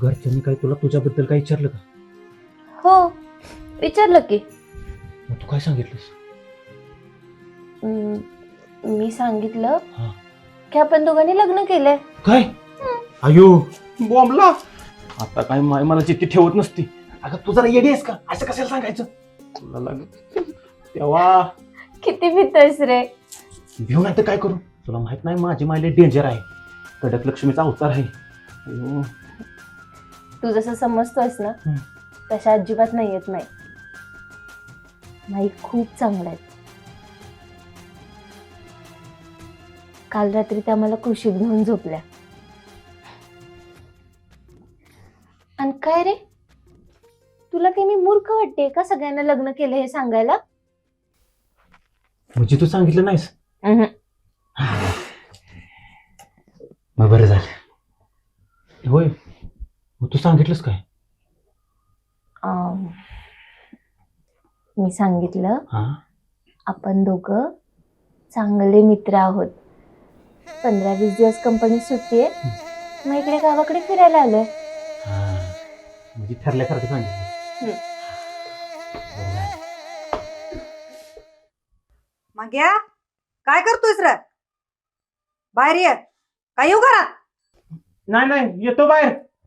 घरच्यांनी काही तुला तुझ्याबद्दल काही विचारलं का? हो, विचारलं की. मग तू काय सांगितलंस? मी सांगितलं हा. की आपण दोघांनी लग्न केलंय. काय? अयो बॉम्बला. आता काय माय मला चिठ्ठी ठेवत नसती. अगं तू जरा येडी आहेस का? असं कशाला सांगायचं तुला तेव्हा? किती भीतोयस रे? भिऊ नाही तर काय करू? तुला माहित नाही माझी मायले डेंजर आहे. कडक लक्ष्मीचा अवतार आहे. अयो. तू जसं समजतोयस ना तशा अजिबात नाही येत नाही. माई खूप चांगला आहे. काल रात्री त्या मला कुशीत घेऊन झोपल्या. आणि काय रे, तुला काही मी मूर्ख वाटते का सगळ्यांना लग्न केलं हे सांगायला? म्हणजे तू सांगितलं नाहीस? मग बरं झालं. होय, मग तू सांगितलंस काय? मी सांगितलं हा. आपण दोघं चांगले मित्र आहोत. 15-20 दिवस कंपनी सुट्टी आहे, मग इकडे गावाकडे फिरायला आलोय. म्हणजे ठरल्यासारखं सांगितलं. माग्या काय करतोयस रे? बाहेर ये. काय येऊ घरात? नाही येतो बाहेर.